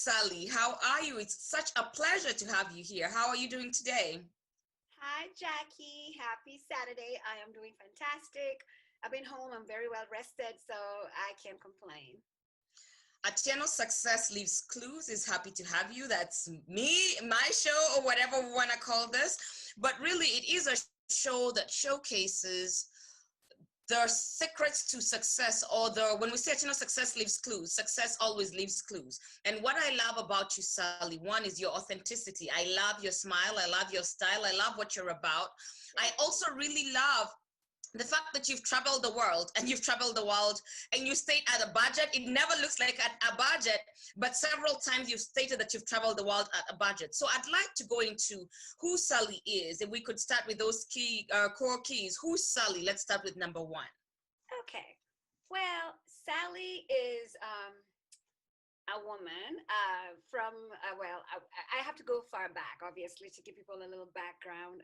Sally. How are you? It's such a pleasure to have you here. How are you doing today? Hi, Jackie. Happy Saturday. I am doing fantastic. I've been home. I'm very well rested, so I can't complain. Atieno'S Success Leaves Clues is happy to have you. That's me, my show, or whatever we want to call this. But really, it is a show that showcases the secrets to success, or when we say Atieno'S Success Leaves Clues, success always leaves clues. And what I love about you, Sally, one is your authenticity. I love your smile. I love your style. I love what you're about. I also really love the fact that you've traveled the world, and you've traveled the world and you stayed at a budget. It never looks like a budget, but several times you've stated that you've traveled the world at a budget. So I'd like to go into who Sally is. If we could start with those core keys. Who's Sally? Let's start with number one. Okay. Well, Sally is a woman I have to go far back, obviously, to give people a little background.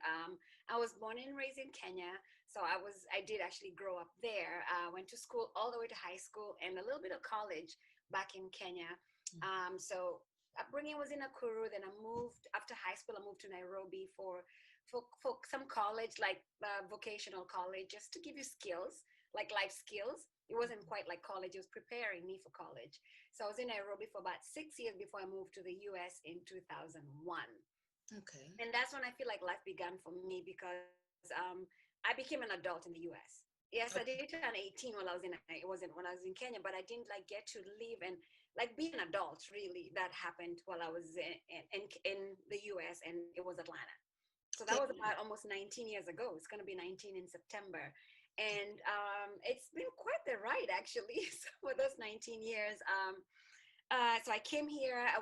I was born and raised in Kenya, so I did actually grow up there. Went to school all the way to high school and a little bit of college back in Kenya. So upbringing was in Nakuru. Then I moved after high school. I moved to Nairobi for some college, like vocational college, just to give you skills, like life skills. It wasn't quite like college. It was preparing me for college. So I was in Nairobi for about 6 years before I moved to the US in 2001. Okay. And that's when I feel like life began for me, because I became an adult in the US. Yes, I did turn 18 while it wasn't when I was in Kenya, but I didn't like get to live and like be an adult, really. That happened while I was in the US, and it was Atlanta. So that was about almost 19 years ago. It's going to be 19 in September. And it's been quite the ride, actually. So for those 19 years, so I came here. I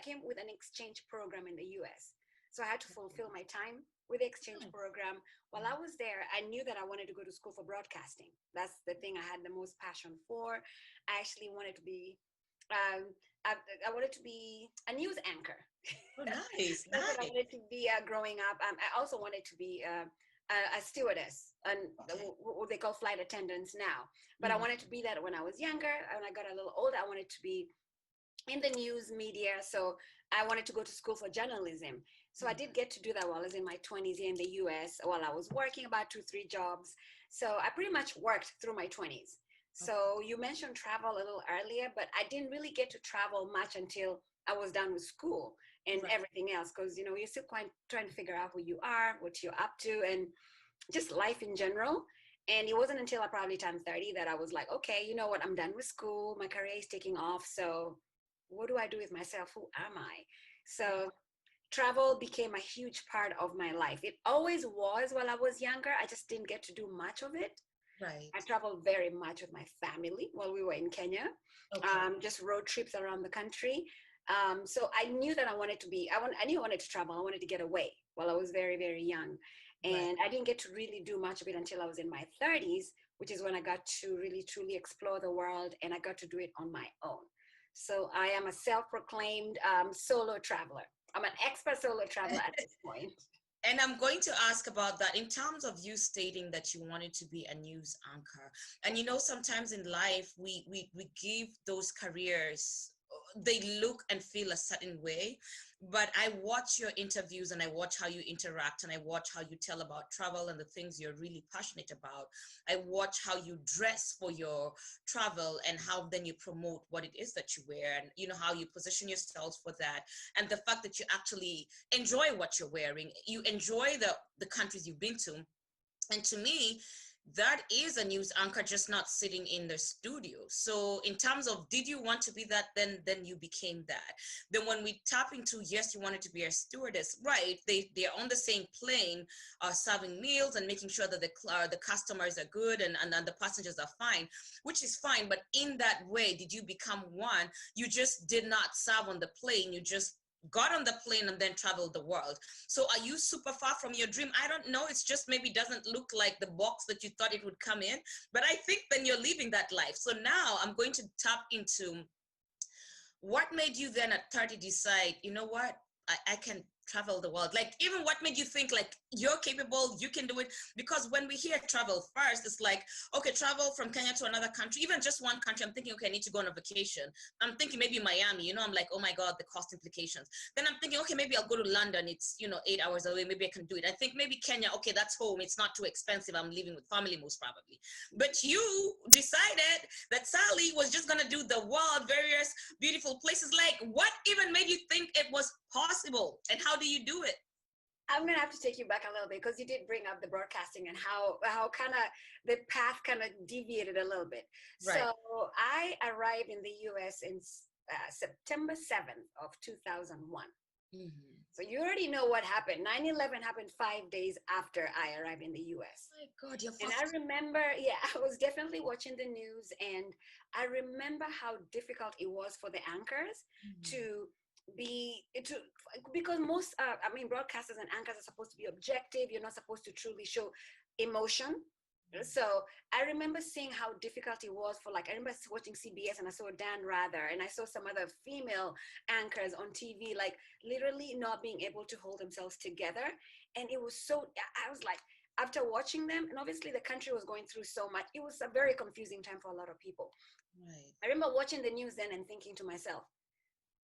came with an exchange program in the US. So I had to fulfill my time with the exchange program. While I was there, I knew that I wanted to go to school for broadcasting. That's the thing I had the most passion for. I actually wanted to be, I wanted to be a news anchor. Oh, nice. That's what I Nice. wanted to be growing up. I also wanted to be a stewardess, and what they call flight attendants now. But I wanted to be that when I was younger. When I got a little older, I wanted to be in the news media. So I wanted to go to school for journalism. So I did get to do that while I was in my 20s here in the US, while I was working about 2, 3 jobs. So I pretty much worked through my 20s. So you mentioned travel a little earlier, but I didn't really get to travel much until I was done with school and everything else, because you're still quite trying to figure out who you are, what you're up to, and just life in general. And it wasn't until I probably turned 30 that I was like, okay, you know what, I'm done with school, my career is taking off, so what do I do with myself? Who am I? So travel became a huge part of my life. It always was while I was younger. I just didn't get to do much of it. Right. I traveled very much with my family while we were in Kenya, just road trips around the country. So I knew that I knew I wanted to travel. I wanted to get away while I was very, very young. And I didn't get to really do much of it until I was in my 30s, which is when I got to really, truly explore the world, and I got to do it on my own. So I am a self-proclaimed solo traveler. I'm an expert solo traveler at this point. And I'm going to ask about that in terms of you stating that you wanted to be a news anchor. And sometimes in life, we give those careers, they look and feel a certain way. But I watch your interviews, and I watch how you interact, and I watch how you tell about travel and the things you're really passionate about. I watch how you dress for your travel, and how then you promote what it is that you wear, and how you position yourselves for that, and the fact that you actually enjoy what you're wearing. You enjoy the countries you've been to. And to me, that is a news anchor, just not sitting in the studio. So in terms of, did you want to be that, then you became that. Then when we tap into, yes, you wanted to be a stewardess, right? They're on the same plane, serving meals and making sure that the customers are good, and the passengers are fine, which is fine. But in that way, did you become one? You just did not serve on the plane. You just got on the plane and then traveled the world. So are you super far from your dream? I don't know. It's just maybe doesn't look like the box that you thought it would come in. But I think then you're living that life. So now I'm going to tap into what made you then at 30 decide, you know what, I can travel the world? Like, even what made you think like you're capable, you can do it? Because when we hear travel first, it's like, okay, travel from Kenya to another country, even just one country, I'm thinking, okay, I need to go on a vacation. I'm thinking maybe Miami, you know, I'm like, oh my God, the cost implications. Then I'm thinking, okay, maybe I'll go to London. It's, you know, 8 hours away. Maybe I can do it. I think maybe Kenya, okay, that's home. It's not too expensive. I'm living with family most probably. But you decided that Sally was just going to do the world, various beautiful places. Like, what even made you think it was possible? And how do you do it? I'm gonna have to take you back a little bit because you did bring up the broadcasting and how kind of the path kind of deviated a little bit. Right. So I arrived in the U.S. in September 7th of 2001. Mm-hmm. So you already know what happened. 9/11 happened 5 days after I arrived in the U.S. Oh my God, you're And fast. I remember, yeah, I was definitely watching the news, and I remember how difficult it was for the anchors Mm-hmm. to to because most I mean broadcasters and anchors are supposed to be objective. You're not supposed to truly show emotion. So I remember seeing how difficult it was for, like, I remember watching CBS and I saw Dan Rather and I saw some other female anchors on TV, like literally not being able to hold themselves together. And it was so, I was like, after watching them, and obviously the country was going through so much, it was a very confusing time for a lot of people. Right. I remember watching the news then and thinking to myself,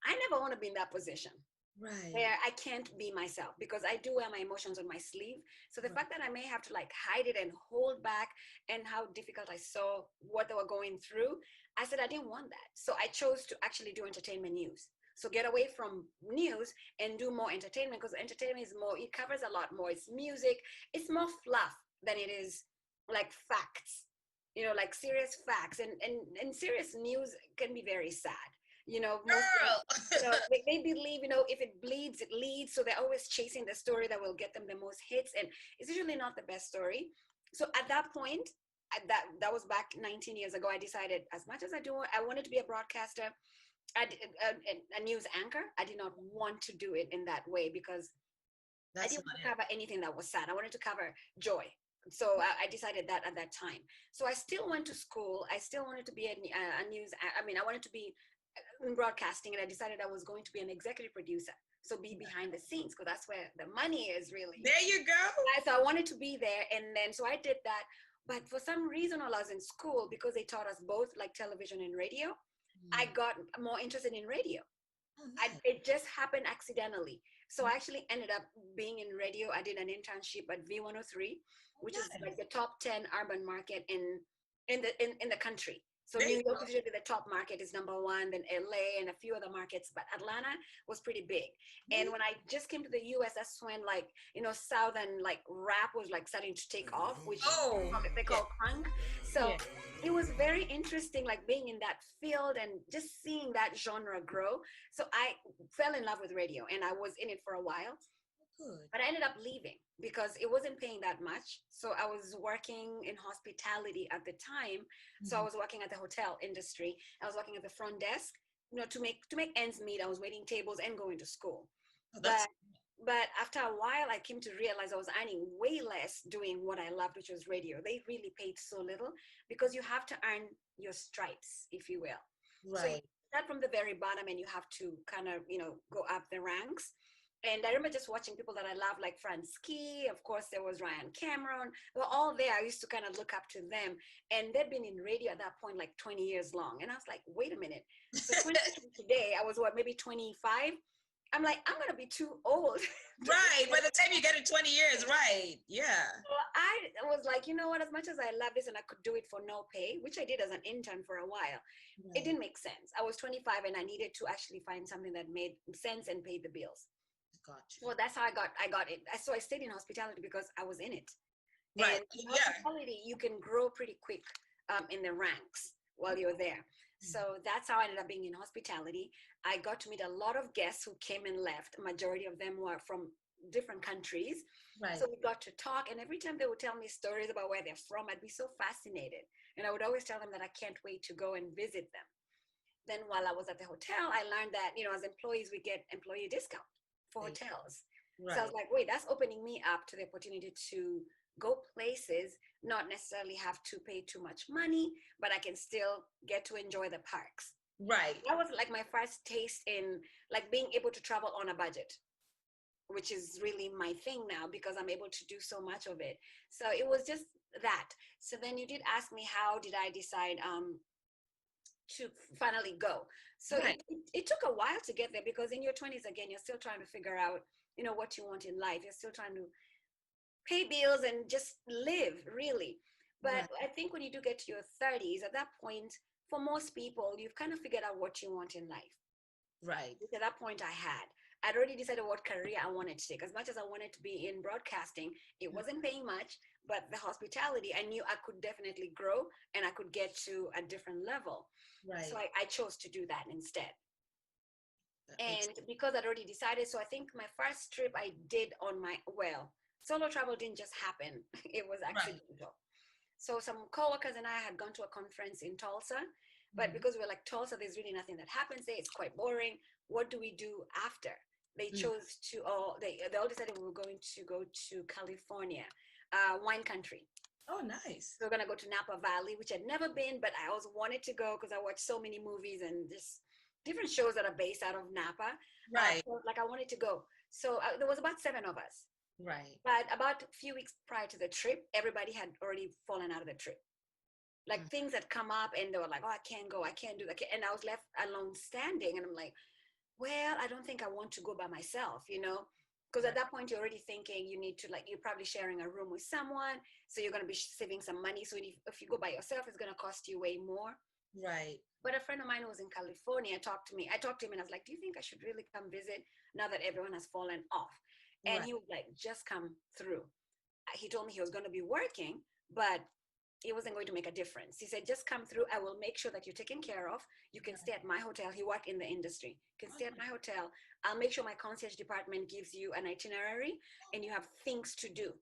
I never want to be in that position Right. where I can't be myself, because I do wear my emotions on my sleeve. So the Right. fact that I may have to like hide it and hold back, and how difficult I saw what they were going through, I said I didn't want that. So I chose to actually do entertainment news. So get away from news and do more entertainment, because entertainment is more, it covers a lot more. It's music, it's more fluff than it is like facts, like serious facts. And serious news can be very sad. Most Girl. they believe, if it bleeds, it leads. So they're always chasing the story that will get them the most hits, and it's usually not the best story. So at that point, that was back 19 years ago. I decided, as much as I wanted to be a broadcaster, a news anchor. I did not want to do it in that way, because I That's didn't not want to it. cover anything that was sad. I wanted to cover joy. So I decided that at that time. So I still went to school. I still wanted to be a news. I mean, I wanted to be in broadcasting, and I decided I was going to be an executive producer. So be behind the scenes, because that's where the money is really. There you go. So I wanted to be there, and then so I did that. But for some reason, while I was in school, because they taught us both like television and radio, I got more interested in radio. Oh, nice. It just happened accidentally. So I actually ended up being in radio. I did an internship at V103, Oh, which is like nice. the top 10 urban market in the country. So There New you York go. is usually the top market, is number one, then LA and a few other markets, but Atlanta was pretty big. And when I just came to the US, that's when, like, Southern like rap was like starting to take off, which Oh, they yeah, call crunk. So yeah. it was very interesting, like being in that field and just seeing that genre grow. So I fell in love with radio, and I was in it for a while, Good. but I ended up leaving because it wasn't paying that much. So I was working in hospitality at the time. So I Mhm. was working at the hotel industry. I was working at the front desk, to make ends meet. I was waiting tables and going to school. Oh, that's But after a while, I came to realize I was earning way less doing what I loved, which was radio. They really paid so little, because you have to earn your stripes, if you will. So you right. start from the very bottom, and you have to kind of, go up the ranks. And I remember just watching people that I love, like Ski. Of course, there was Ryan Cameron. They were all there. I used to kind of look up to them. And they'd been in radio at that point, like 20 years long. And I was like, wait a minute. So 20 years from today, I was what, maybe 25? I'm like, I'm going to be too old. Right. By the time you get in 20 years, right. Yeah. So I was like, you know what, as much as I love this and I could do it for no pay, which I did as an intern for a while, it Right. didn't make sense. I was 25 and I needed to actually find something that made sense and paid the bills. Gotcha. Well, that's how I got it. So I stayed in hospitality because I was in it. Right. And in Yeah. hospitality, you can grow pretty quick in the ranks while you're there. Mhm. So that's how I ended up being in hospitality. I got to meet a lot of guests who came and left. Majority of them were from different countries. Right. So we got to talk, and every time they would tell me stories about where they're from, I'd be so fascinated. And I would always tell them that I can't wait to go and visit them. Then while I was at the hotel, I learned that, as employees, we get employee discount for Right. hotels. So I was Right. like, wait, that's opening me up to the opportunity to go places, not necessarily have to pay too much money, but I can still get to enjoy the parks. Right. That was like my first taste in like being able to travel on a budget. which is really my thing now because I'm able to do so much of it. So it was just that. So then you did ask me how did I decide to finally go. So Right. it took a while to get there because in your 20s, again, you're still trying to figure out, what you want in life. You're still trying to pay bills and just live, really. But Right. I think when you do get to your 30s, at that point, for most people, you've kind of figured out what you want in life. Right. Which at that point I had. I'd already decided what career I wanted to take. As much as I wanted to be in broadcasting, it wasn't paying much, but the hospitality, I knew I could definitely grow and I could get to a different level. So Right. I chose to do that instead. That makes And because I'd already decided, so I think my first trip I did on my, well, solo travel didn't just happen, it was right. accidental. So some coworkers and I had gone to a conference in Tulsa, but Mhm. because we're like Tulsa, there's really nothing that happens there. It's quite boring. What do we do after? They Mm. chose to all they all decided we were going to go to California, wine country. Oh, nice. So we're gonna go to Napa Valley, which I'd never been, but I always wanted to go because I watched so many movies and just different shows that are based out of Napa. Right. So like I wanted to go. So there was about 7 of us. Right. But about a few weeks prior to the trip, everybody had already fallen out of the trip. Mm. Like things had come up and they were like, oh, I can't go, I can't do that. And I was left alone standing. And I'm like, well, I don't think I want to go by myself. Because at Right. that point, you're already thinking you need to, like, you're probably sharing a room with someone. So you're going to be saving some money. So if you go by yourself, it's going to cost you way more. Right. But a friend of mine who was in California talked to me. I talked to him and I was like, do you think I should really come visit now that everyone has fallen off? And Right. he was like, just come through. He told me he was going to be working, but it wasn't going to make a difference. He said, just come through. I will make sure that you're taken care of. You can stay at my hotel. He worked in the industry. You can stay at my hotel. I'll make sure my concierge department gives you an itinerary and you have things to do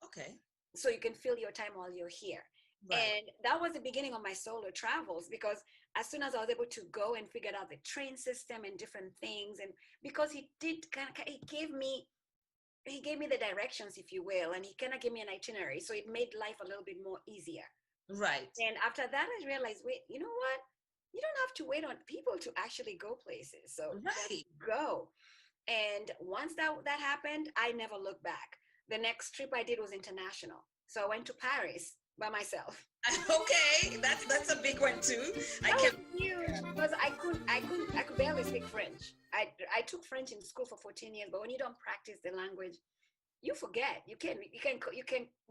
Okay. so you can fill your time while you're here. Right. And that was the beginning of my solo travels because as soon as I was able to go and figure out the train system and different things, and because he did kind of, he gave me the directions, if you will, and he kind of gave me an itinerary. So it made life a little bit more easier. Right. And after that, I realized, wait, you know what? You don't have to wait on people to actually go places. So just Right. go. And once that happened, I never looked back. The next trip I did was international. So I went to Paris by myself. Okay. That's a big one too. I That can. was huge because I could barely speak French. I took French in school for 14 years, but when you don't practice the language, you forget. You can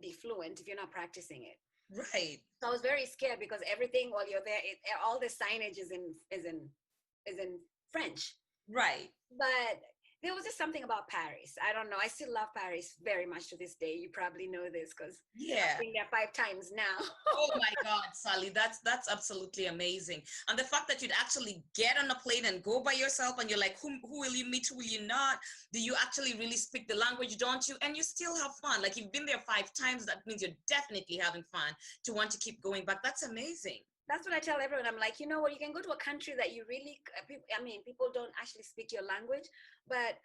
be fluent if you're not practicing it. Right. So I was very scared because everything while you're there, all the signage is in French. Right. But there was just something about Paris. I don't know. I still love Paris very much to this day. You probably know this because I've Yeah. been there 5 times now. Oh my God, Sally, that's absolutely amazing. And the fact that you'd actually get on a plane and go by yourself and you're like, who will you meet, who will you not? Do you actually really speak the language, don't you? And you still have fun. Like you've been there 5 times, that means you're definitely having fun to want to keep going back. That's amazing. That's what I tell everyone. I'm like, you know what? You can go to a country that you really, I mean, people don't actually speak your language, but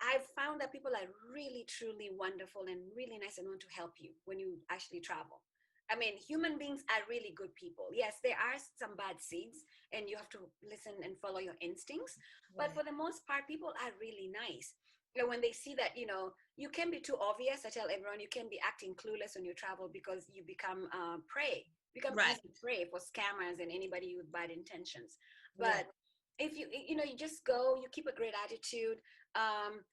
I've found that people are really, truly wonderful and really nice and want to help you when you actually travel. I mean, human beings are really good people. Yes, there are some bad seeds and you have to listen and follow your instincts. But Right. for the most part, people are really nice. And when they see that, you can be too obvious. I tell everyone you can be acting clueless when you travel because you become prey, become Right. easy prey for scammers and anybody with bad intentions. Right. But if you just go, you keep a great attitude,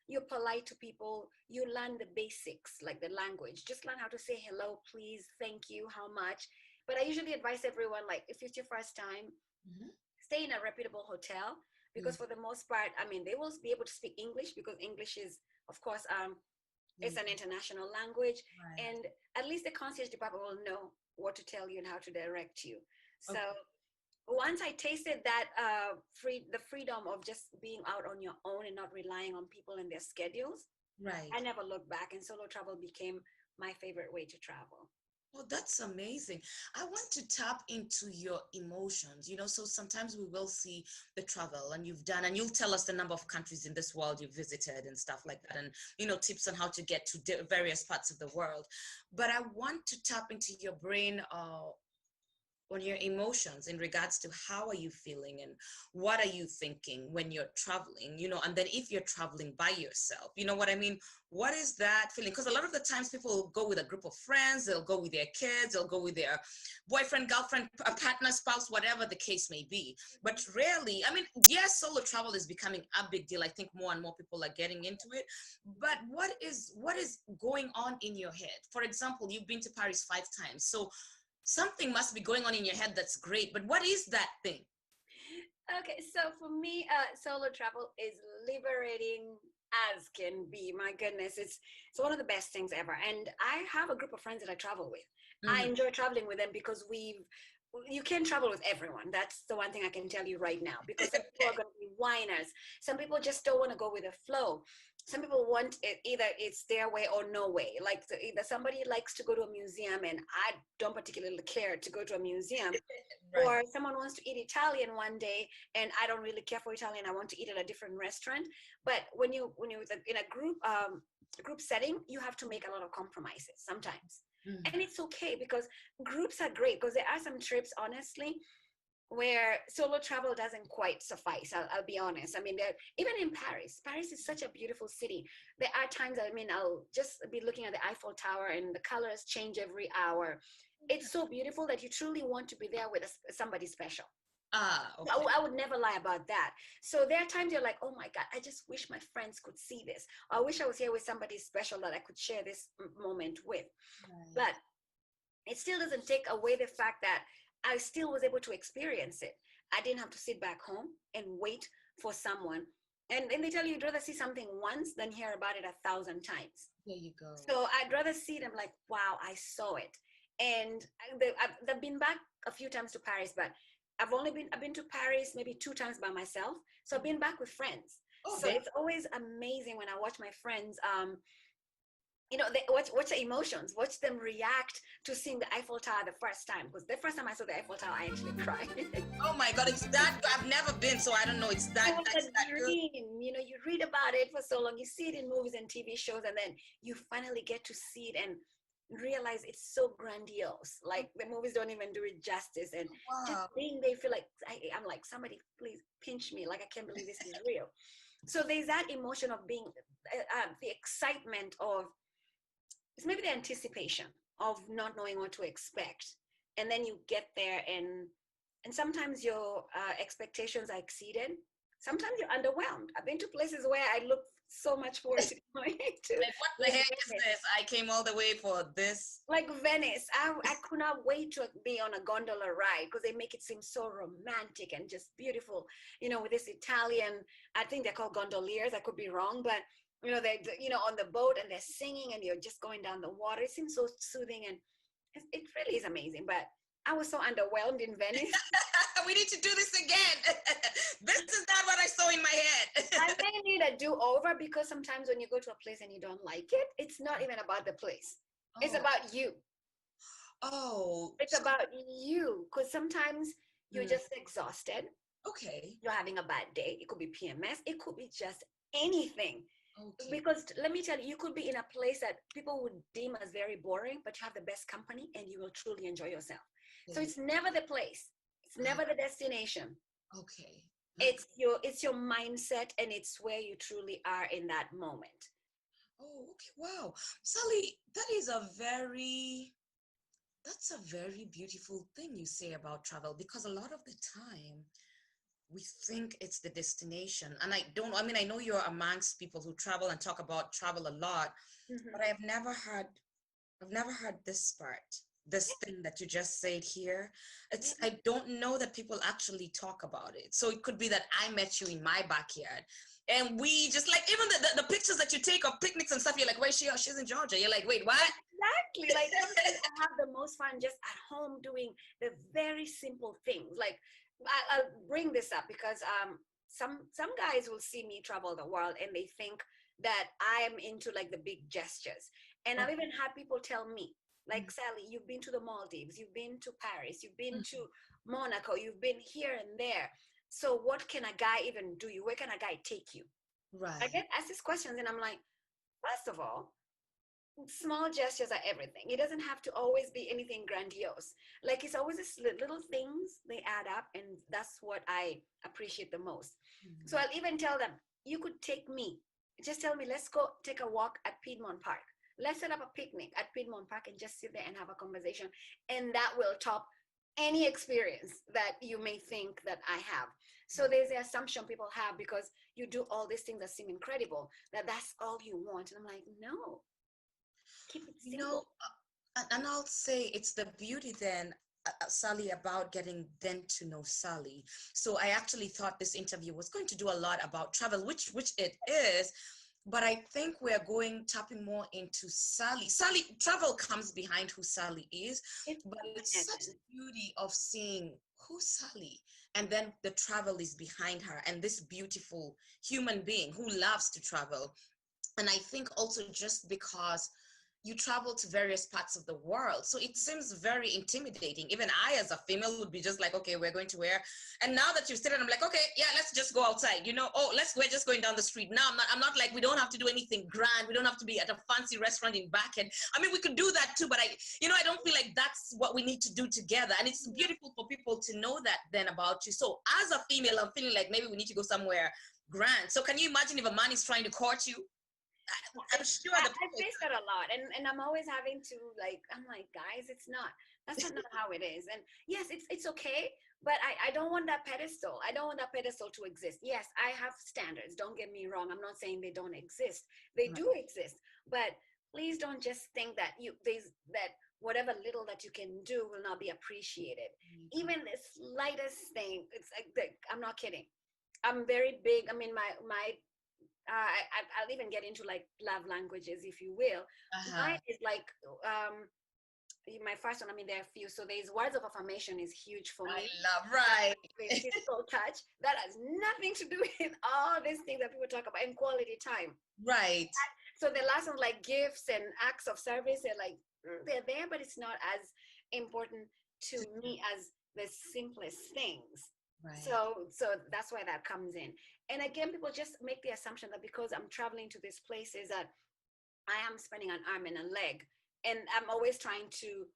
you're polite to people, you learn the basics like the language, just learn how to say hello, please, thank you, how much. But I usually advise everyone, like, if it's your first time, Mhm. stay in a reputable hotel because Mm. for the most part, I mean, they will be able to speak English because English is, of course, it's Mm. an international language, Right. and at least the concierge department will know what to tell you and how to direct you. So Okay. once I tasted that the freedom of just being out on your own and not relying on people and their schedules, Right. I never looked back, and solo travel became my favorite way to travel. Oh, that's amazing. I want to tap into your emotions. So sometimes we will see the travel and you've done, and you'll tell us the number of countries in this world you've visited and stuff like that, and, tips on how to get to various parts of the world. But I want to tap into your brain on your emotions in regards to how are you feeling and what are you thinking when you're traveling, and then if you're traveling by yourself, you know what I mean? What is that feeling? Because a lot of the times people will go with a group of friends, they'll go with their kids, they'll go with their boyfriend, girlfriend, a partner, spouse, whatever the case may be. But rarely, I mean, yes, solo travel is becoming a big deal. I think more and more people are getting into it. But what is going on in your head? For example, you've been to Paris 5 times, so something must be going on in your head that's great, but what is that thing? Okay, so for me, solo travel is liberating as can be. My goodness, it's one of the best things ever. And I have a group of friends that I travel with. I Mm-hmm. enjoy traveling with them because you can't travel with everyone. That's the one thing I can tell you right now. Because some people are going to be whiners. Some people just don't want to go with the flow. Some people want it either it's their way or no way. Like either somebody likes to go to a museum, and I don't particularly care to go to a museum, Right. or someone wants to eat Italian one day and I don't really care for Italian, I want to eat at a different restaurant. But when you in a group setting, you have to make a lot of compromises sometimes. And Mm-hmm. it's okay because groups are great, because there are some trips honestly where solo travel doesn't quite suffice. I'll be honest. I mean, even in Paris is such a beautiful city. There are times, I mean, I'll just be looking at the Eiffel Tower and the colors change every hour. It's so beautiful that you truly want to be there with somebody special. Ah, I, okay. I would never lie about that. So there are times you're like, oh my God, I just wish my friends could see this. I wish I was here with somebody special that I could share this moment with. Right. But it still doesn't take away the fact that I still was able to experience it. I didn't have to sit back home and wait for someone. And they tell you you'd rather see something once than hear about it 1,000 times. There you go. So I'd rather see it. I'm like, wow, I saw it. And I've been back a few times to Paris, but I've been to Paris maybe 2 times by myself. So I've been back with friends. Oh, So there. it's always amazing when I watch my friends they watch the emotions, watch them react to seeing the Eiffel Tower the first time. Because the first time I saw the Eiffel Tower, I actually cried. Oh my God, it's that. I've never been, so I don't know. It's It that. was a That's that good. dream. You read about it for so long, you see it in movies and TV shows, and then you finally get to see it and realize it's so grandiose. Like the movies don't even do it justice. And just Wow. being there, feel like I'm like, somebody please pinch me. Like I can't believe this is real. So there's that emotion of being the excitement of, it's maybe the anticipation of not knowing what to expect, and then you get there, and sometimes your expectations are exceeded, sometimes you're underwhelmed. I've been to places where I look so much forward to going to, Like, what the like heck is Venice. this? I came all the way for this. Like Venice, I could not wait to be on a gondola ride because they make it seem so romantic and just beautiful. With this Italian, I think they're called gondoliers. I could be wrong, but they're on the boat and they're singing and you're just going down the water. It seems so soothing, and it really is amazing. But I was so underwhelmed in Venice. We need to do this again. This is not what I saw in my I head. may need a do over, because sometimes when you go to a place and you don't like it, it's not even about the place. It's Oh, about you. oh. It's about you, because sometimes you're Mm, just exhausted. okay. You're having a bad day. It could be PMS. It could be just anything. Okay. Because let me tell you, you could be in a place that people would deem as very boring, but you have the best company and you will truly enjoy yourself. There So you it's never the place. It's ah, never the destination. okay. It's your mindset, and it's where you truly are in that moment. Oh, okay. Wow. Sally, that's a very beautiful thing you say about travel, because a lot of the time we think it's the destination. And I mean, I know you're amongst people who travel and talk about travel a lot, Mhm. but I've never heard this part, this thing that you just said here. I don't know that people actually talk about it. So it could be that I met you in my backyard and we just like, even the pictures that you take of picnics and stuff, you're like, where's she? Oh, she's in Georgia. You're like, wait, what? Exactly. Like sometimes I have the most fun just at home doing the very simple things. Like I'll bring this up because some guys will see me travel the world and they think that I'm into like the big gestures. And I've Okay. even had people tell me, Mm, like, Sally, you've been to the Maldives, you've been to Paris, you've been to mm, Monaco, you've been here and there. So what can a guy even do you? Where can a guy take you? I right. get asked these questions and I'm like, first of all, small gestures are everything. It doesn't have to always be anything grandiose. Like it's always this little things, they add up, and that's what I appreciate the most. So Mhm. I'll even tell them, you could take me. Just tell me, let's go take a walk at Piedmont Park. Let's set up a picnic at Piedmont Park and just sit there and have a conversation. And that will top any experience that you may think that I have. So there's the assumption people have because you do all these things that seem incredible, that that's all you want. And I'm like, no, keep it You know, simple. and I'll say it's the beauty then, Sally, about getting then to know Sally. So I actually thought this interview was going to do a lot about travel, which it is, but I think we're going tapping more into Sally. Sally, travel comes behind who Sally is, It's but it's an such essence. a beauty of seeing who's Sally, and then the travel is behind her, and this beautiful human being who loves to travel. And I think also just because you travel to various parts of the world, so it seems very intimidating. Even I as a female would be just like, okay, we're going to wear, and now that you've said it, I'm like, okay, yeah, let's just go outside, oh, we're just going down the street now. I'm not like, we don't have to do anything grand, we don't have to be at a fancy restaurant in Backend. I mean, we could do that too, but I don't feel like that's what we need to do together. And it's beautiful for people to know that then about you. So as a female, I'm feeling like maybe we need to go somewhere grand. So can you imagine if a man is trying to court you? I'm sure the I people. face that a lot, and I'm always having to like. I'm like, guys, that's not how it is. And yes, it's okay, but I don't want that pedestal. I don't want that pedestal to exist. Yes, I have standards. Don't get me wrong. I'm not saying they don't exist. They Right. do exist, but please don't just think that whatever little that you can do will not be appreciated. Even the slightest thing. It's like I'm not kidding. I'm very big. I mean, my I'll even get into like love languages, if you will. Uh-huh. Mine is like my first one. I mean, there are a few. So there's words of affirmation is huge for I me. love, right. The physical touch that has nothing to do with all these things that people talk about in quality time. Right. So the last ones like gifts and acts of service, they're like they're there, but it's not as important to me as the simplest things. Right. So that's why that comes in. And again, people just make the assumption that because I'm traveling to these places that I am spending an arm and a leg. And I'm always trying to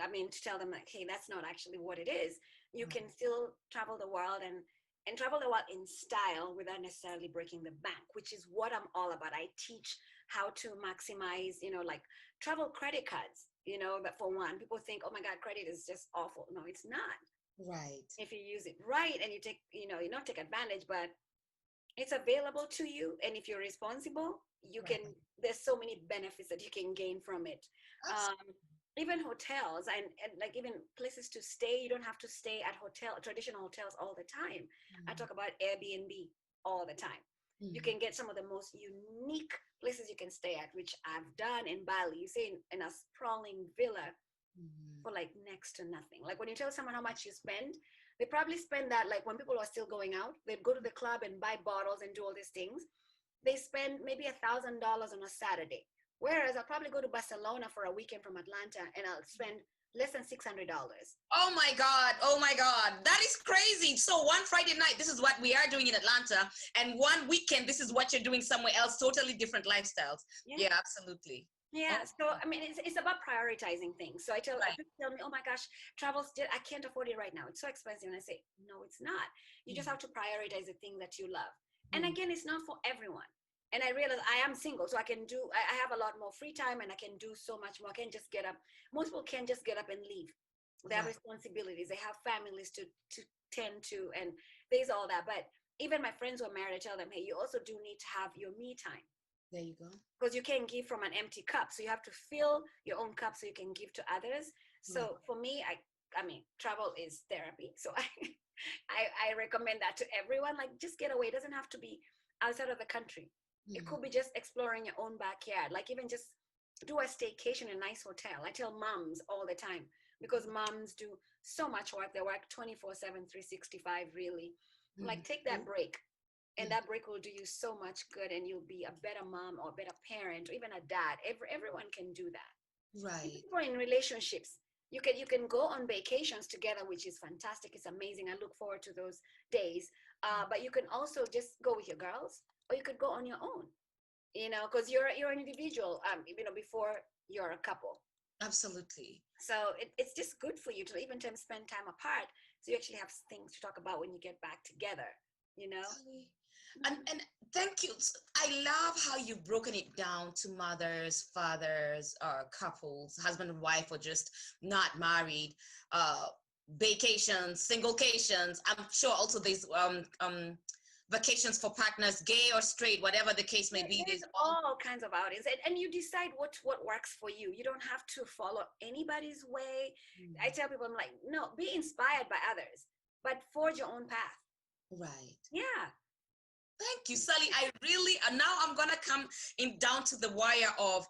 I mean to tell them like, hey, that's not actually what it is. You Right. can still travel the world and travel the world in style without necessarily breaking the bank, which is what I'm all about. I teach how to maximize, like travel credit cards, that for one, people think, oh my God, credit is just awful. No, it's not. Right. If you use it right and you take, you not take advantage, but it's available to you. And if you're responsible, you can, Right. there's so many benefits that you can gain from it. Absolutely. Even hotels and like even places to stay, you don't have to stay at traditional hotels all the time. I talk about Airbnb all the time. You Mm-hmm. can get some of the most unique places you can stay at, which I've done in Bali. You stay in a sprawling villa Mm-hmm. for like next to nothing. Like when you tell someone how much you spend, they probably spend that like when people are still going out, they go to the club and buy bottles and do all these things. They spend maybe $1,000 on a Saturday. Whereas I'll probably go to Barcelona for a weekend from Atlanta and I'll spend less than $600. Oh my God. Oh my God. That is crazy. So one Friday night, this is what we are doing in Atlanta. And one weekend, this is what you're doing somewhere else. Totally different lifestyles. Yeah. Yeah, absolutely. Oh, Yeah, so I mean, it's about prioritizing things. So I tell right. people tell me, "Oh my gosh, I can't afford it right now. It's so expensive." And I say, "No, it's not. You just Mm-hmm. have to prioritize the thing that you love." And Mm-hmm. again, it's not for everyone. And I realize I am single, so I have a lot more free time, and I can do so much more. I can just get up. Most people can't just get up and leave. They have Right. responsibilities. They have families to tend to, and there's all that. But even my friends who are married, I tell them, "Hey, you also do need to have your me time." There you go. Because you can't give from an empty cup, so you have to fill your own cup so you can give to others. Right. So for me, I mean travel is therapy, so I recommend that to everyone. Like just get away. It doesn't have to be outside of the country. It Mm-hmm. could be just exploring your own backyard, like even just do a staycation in a nice hotel. I tell moms all the time because moms do so much work. They work 24/7, 365 really. I'm like, take that break, and Mm-hmm. that break will do you so much good, and you'll be a better mom or a better parent or even a dad. Everyone can do that. Even Right. people in relationships, you can go on vacations together, which is fantastic. It's amazing. I look forward to those days. But you can also just go with your girls, or you could go on your own. because you're an individual, before you're a couple. Absolutely. So it's just good for you to even to spend time apart, so you actually have things to talk about when you get back together, you know. Totally. Mhm. And thank you. I love how you've broken it down to mothers, fathers, couples, husband and wife, or just not married, uh, vacations, singlecations. I'm sure also there's vacations for partners, gay or straight, whatever the case may be. There's There's all. all kinds of outings, and you decide what works for you. You don't have to follow anybody's way. I tell people, I'm like, no, be inspired by others, but forge your own path. Right. Yeah. Thank you, Sally. I really, and now I'm gonna come in down to the wire of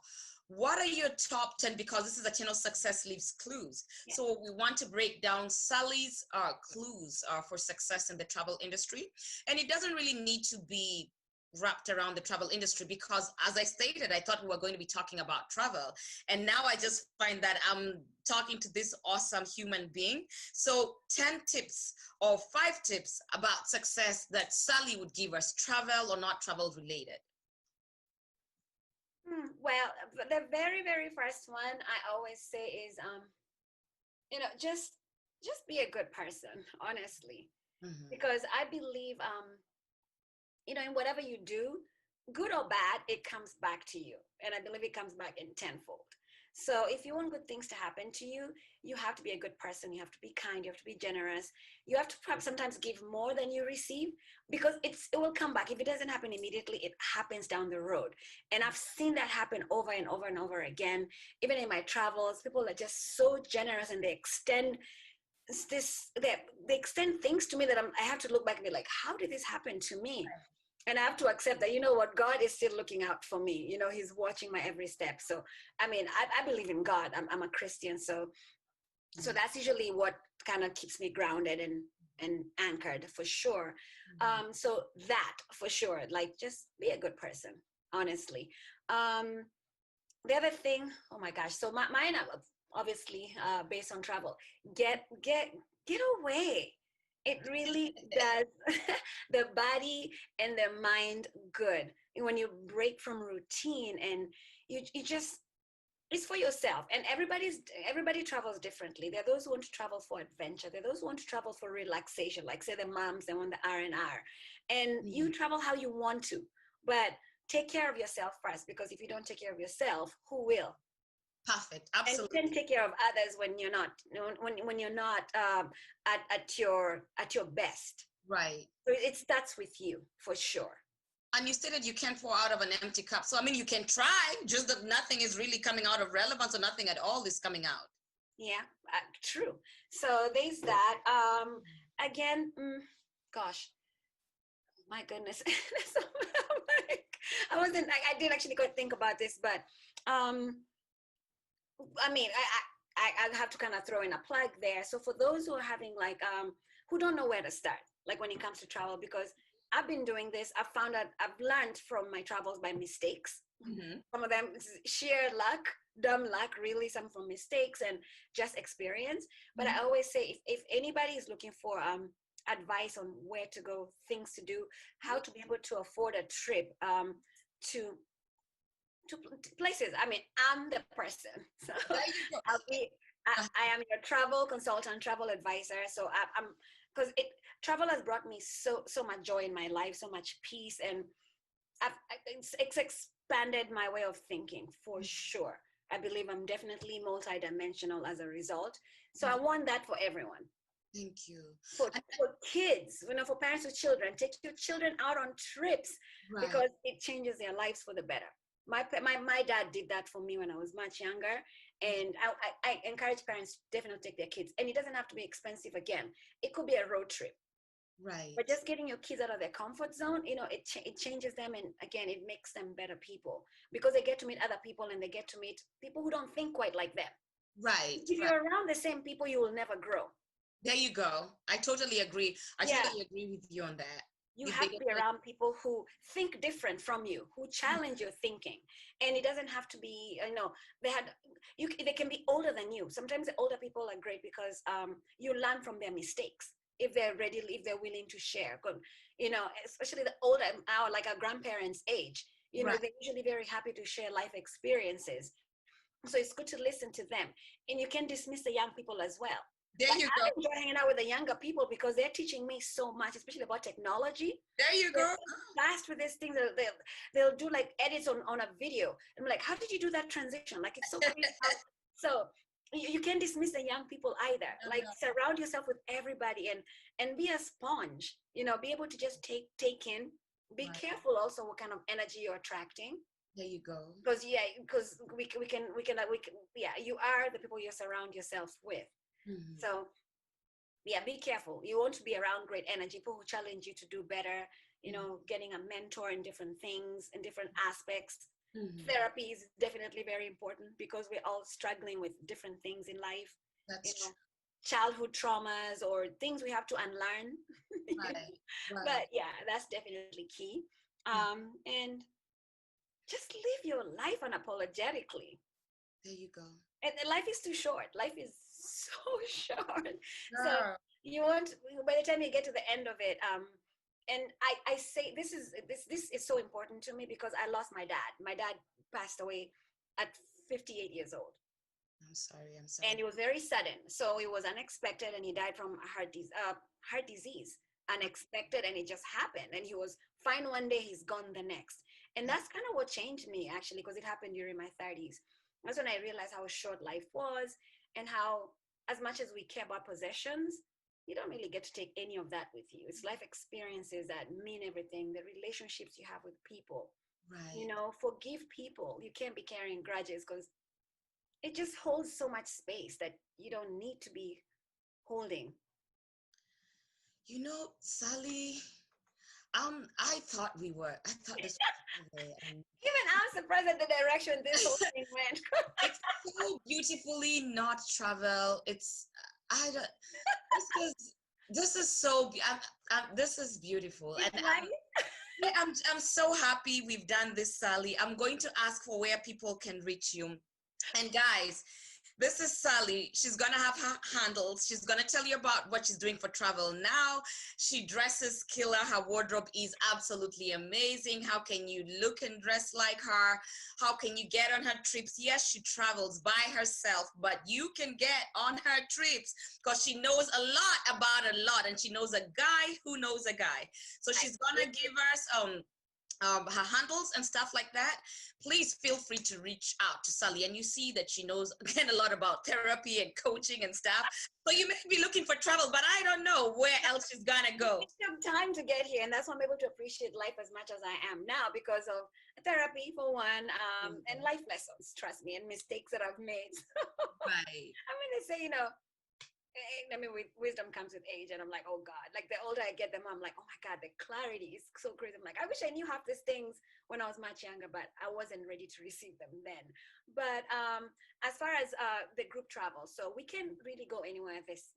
what are your top 10, because this is a channel Success Leaves Clues. Yeah. So we want to break down Sally's clues for success in the travel industry. And it doesn't really need to be wrapped around the travel industry, because as I stated, I thought we were going to be talking about travel. And now I just find that I'm talking to this awesome human being. So 10 tips or 5 tips about success that Sally would give us, travel or not travel related. Well, the very, very first one I always say is, just be a good person, honestly, Mhm. because I believe, in whatever you do, good or bad, it comes back to you, and I believe it comes back in tenfold. So if you want good things to happen to you, you have to be a good person. You have to be kind. You have to be generous. You have to perhaps sometimes give more than you receive, because it will come back. If it doesn't happen immediately, it happens down the road. And I've seen that happen over and over and over again. Even in my travels, people are just so generous, and they extend they extend things to me that I have to look back and be like, how did this happen to me? And I have to accept that, what, God is still looking out for me. He's watching my every step. So, I mean, I believe in God. I'm a Christian. So Mhm. that's usually what kind of keeps me grounded and anchored, for sure. So that for sure, like, just be a good person, honestly. Um, the other thing, oh my gosh. So mine are obviously based on travel. Get away. It really does the body and the mind good when you break from routine, and you just, it's for yourself. And everybody travels differently. There are those who want to travel for adventure. There are those who want to travel for relaxation, like say the moms, they want the R&R, and Mhm. you travel how you want to, but take care of yourself first, because if you don't take care of yourself, who will? Perfect. And you can Absolutely. take care of others when you're not, when you're not at your best. Right. So it starts with you, for sure. And you stated you can't pour out of an empty cup. So, I mean, you can try, just that nothing is really coming out of relevance, or nothing at all is coming out. Yeah, true. So there's that. Again, gosh, my goodness. So, like, I did actually go think about this, but um, I mean, I have to kind of throw in a plug there. So for those who are having like who don't know where to start, like when it comes to travel, because I've been doing this, I've found out I've learned from my travels by mistakes. Hmm. Some of them is sheer luck, dumb luck, really, some from mistakes and just experience. But I Hmm. always say, if anybody is looking for advice on where to go, things to do, how to be able to afford a trip to to places. I mean, I'm the person. So There you go. I'll be. I am your travel consultant, travel advisor. So I'm because it travel has brought me so much joy in my life, so much peace, and it's expanded my way of thinking, for sure. I believe I'm definitely multidimensional as a result. So I Mhm. want that for everyone. Thank you. And, For kids, for parents with children, take your children out on trips, right. because it changes their lives for the better. My dad did that for me when I was much younger, and I encourage parents to definitely take their kids. And it doesn't have to be expensive. Again, it could be a road trip, but Right. just getting your kids out of their comfort zone, it changes them, and again, it makes them better people, because they get to meet other people, and they get to meet people who don't think quite like them. Right. If Right. you're around the same people, you will never grow. There you go. I totally agree. I Yeah. totally agree with you on that. You If they have to get be like, around people who think different from you, who challenge your thinking. And it doesn't have to be, they had they can be older than you. Sometimes the older people are great, because you learn from their mistakes, if they're willing to share. Especially the older, our grandparents age, Right. They're usually very happy to share life experiences. So it's good to listen to them. And you can dismiss the young people as well. There Like you I go. enjoy hanging out with the younger people because they're teaching me so much, especially about technology. There you They're go. fast with this thing. They'll do like edits on a video. I'm like, how did you do that transition? Like it's so crazy. So you can't dismiss the young people either. Like Uh-huh. surround yourself with everybody and be a sponge. Be able to just take in. Be Right. careful also what kind of energy you're attracting, There you go. because we can yeah, you are the people you surround yourself with. Mhm. So yeah, be careful. You want to be around great energy, people who challenge you to do better, Mhm. getting a mentor in different things, in different aspects. Mhm. Therapy is definitely very important because we're all struggling with different things in life, you That's true. know, childhood traumas or things we have to unlearn. Right. Right. But yeah, that's definitely key. Mhm. And just live your life unapologetically. There you go. And life is too short. Life is so short. So Girl. you want, by the time you get to the end of it, and I say this is so important to me because I lost my dad. My dad passed away at 58 years old, I'm sorry. I'm and sorry. it was very sudden. So it was unexpected, and he died from heart disease, unexpected, and it just happened. And he was fine one day, he's gone the next. And that's kind of what changed me actually, because it happened during my 30s. That's when I realized how short life was, and how, as much as we care about possessions, you don't really get to take any of that with you. It's life experiences that mean everything, the relationships you have with people. Right. Forgive people. You can't be carrying grudges because it just holds so much space that you don't need to be holding. Sally, I thought we were. I thought this was over, and Even I'm surprised at the direction this whole thing went. it's so beautifully not travel. I don't. This is so. This is beautiful, It's and like, yeah, I'm so happy we've done this, Sally. I'm going to ask for where people can reach you. And guys, this is Sally. She's gonna have her handles. She's gonna tell you about what she's doing for travel now. She dresses killer. Her wardrobe is absolutely amazing. How can you look and dress like her? How can you get on her trips? Yes, she travels by herself, but you can get on her trips because she knows a lot about a lot, and she knows a guy who knows a guy. So I she's gonna give us her handles and stuff like that. Please feel free to reach out to Sally. And you see that she knows again a lot about therapy and coaching and stuff. So you may be looking for travel, but I don't know where else she's gonna go. it took time to get here, and that's why I'm able to appreciate life as much as I am now because of therapy, for one, and life lessons, trust me, and mistakes that I've made. Right. I mean, they say, with wisdom comes with age, and I'm like, oh God, like the older I get, the more I'm like, oh my God, the clarity is so crazy. I'm like, I wish I knew half these things when I was much younger, but I wasn't ready to receive them then. But as far as the group travel, so we can really go anywhere this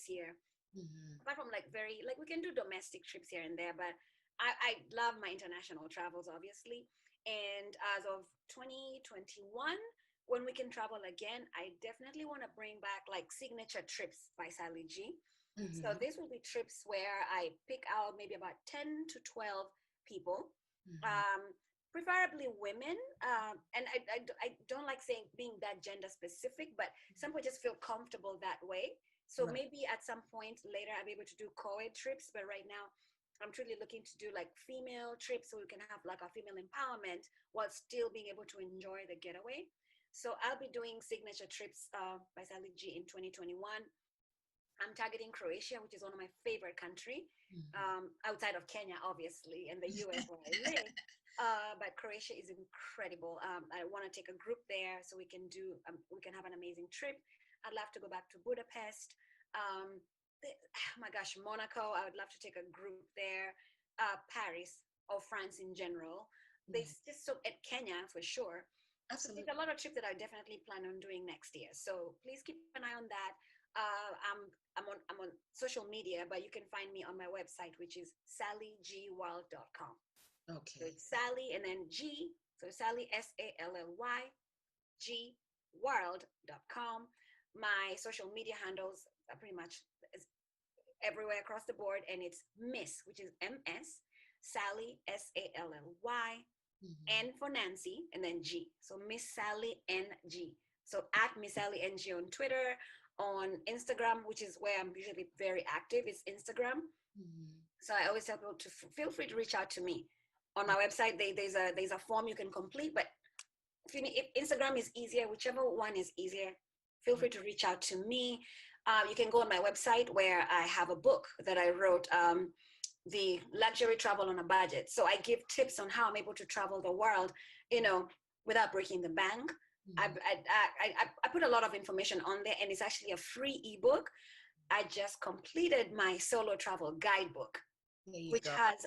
year, Mhm. apart from like we can do domestic trips here and there, but I love my international travels, obviously. And as of 2021, when we can travel again, I definitely want to bring back like signature trips by Sally.G. So Mhm. this will be trips where I pick out maybe about 10 to 12 people, Mhm. um, preferably women. And I don't like saying being that gender specific, but some people just feel comfortable that way. So Right. maybe at some point later, I'll be able to do co-ed trips. But right now, I'm truly looking to do like female trips so we can have like a female empowerment while still being able to enjoy the getaway. So I'll be doing signature trips by Sally.G in 2021. I'm targeting Croatia, which is one of my favorite country, Mhm. outside of Kenya, obviously, and the US where I live. But Croatia is incredible. I want to take a group there so we can have an amazing trip. I'd love to go back to Budapest. Um, oh my gosh, Monaco. I would love to take a group there. Paris or France in general. Mhm. There's just so at Kenya for sure. So there's Absolutely. a lot of trips that I definitely plan on doing next year. So please keep an eye on that. I'm on social media, but you can find me on my website, which is sallygworld.com. So Okay. it's Sally and then G, so Sally SALLY World.com. My social media handles are pretty much everywhere across the board, and it's Miss, which is MS Sally SALLY Mhm. N for Nancy, and then G. So Miss Sally N.G. So at Miss Sally N.G. on Twitter, on Instagram, which is where I'm usually very active, is Instagram. Mhm. So I always tell people to feel free to reach out to me. On my website, there's a form you can complete, but if Instagram is easier, whichever one is easier, feel free to reach out to me. You can go on my website where I have a book that I wrote, the luxury travel on a budget. So I give tips on how I'm able to travel the world, without breaking the bank. Mhm. I put a lot of information on there, and it's actually a free ebook. I just completed my solo travel guidebook, There you which go. has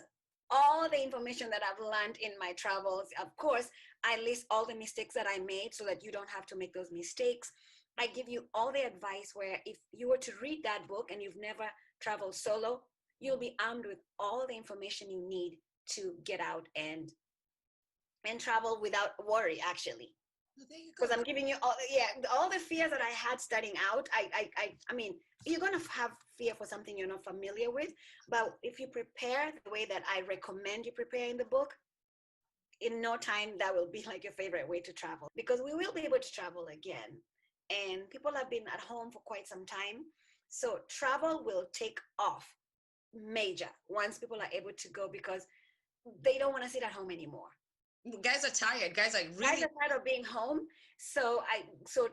all the information that I've learned in my travels. Of course, I list all the mistakes that I made so that you don't have to make those mistakes. I give you all the advice where if you were to read that book and you've never traveled solo, you'll be armed with all the information you need to get out and travel without worry, actually. Oh, there you go. Because I'm giving you all the fears that I had starting out. I mean, you're gonna have fear for something you're not familiar with, but if you prepare the way that I recommend you prepare in the book, in no time that will be like your favorite way to travel, because we will be able to travel again, and people have been at home for quite some time, so travel will take off major once people are able to go, because they don't want to sit at home anymore. Guys are tired. Guys are Guys really. are tired of being home, so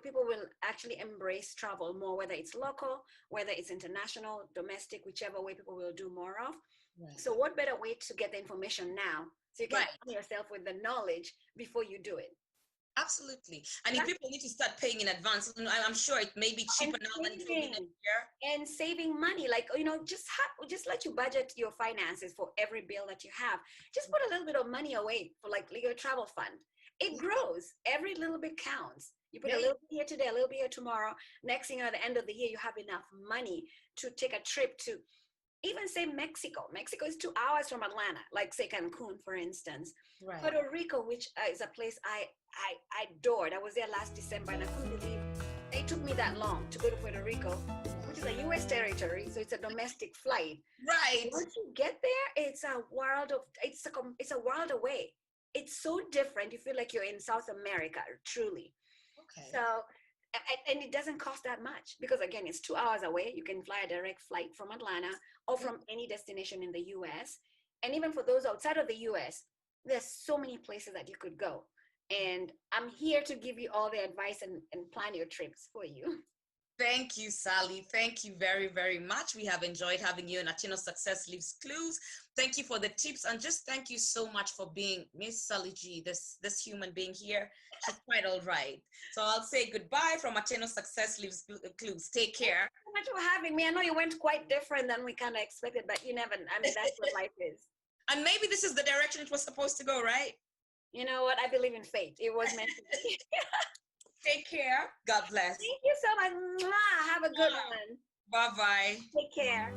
people will actually embrace travel more, whether it's local, whether it's international, domestic, whichever way people will do more of. Right. So what better way to get the information now, so you can Right. arm yourself with the knowledge before you do it. Absolutely. And if That's people need to start paying in advance, I'm sure it may be and cheaper now than it will be saving next year. saving money, like, just let you budget your finances for every bill that you have. Just put a little bit of money away for like your travel fund. It Yeah. grows, every little bit counts. You put a There you little bit here today, a little bit here tomorrow. Next thing, at the end of the year, you have enough money to take a trip to, even say, Mexico is 2 hours from Atlanta, like say Cancun, for instance. right. Puerto Rico, which is a place I adored. I was there last December, and I couldn't believe it took me that long to go to Puerto Rico, which is a U.S. territory, so it's a domestic flight. Right. Once you get there, it's a world away. It's so different. You feel like you're in South America, truly. So, Okay. and it doesn't cost that much, because again, it's 2 hours away. You can fly a direct flight from Atlanta or Yeah. from any destination in the US. And even for those outside of the US, there's so many places that you could go. And I'm here to give you all the advice and plan your trips for you. Thank you, Sally. Thank you very, very much. We have enjoyed having you in Atieno'S Success Leaves Clues. Thank you for the tips, and just thank you so much for being Miss Sally.G, this human being here. She's quite all right. So I'll say goodbye from Atieno'S Success Leaves Clues. Take Thank care. you so much for having me. I know you went quite different than we kind of expected, but you never, I mean, that's what life is. And maybe this is the direction it was supposed to go, right? You know what? I believe in fate. It was meant to be. Take care. God bless. Thank you so much. Mwah. Have a good one. Bye bye. Take care.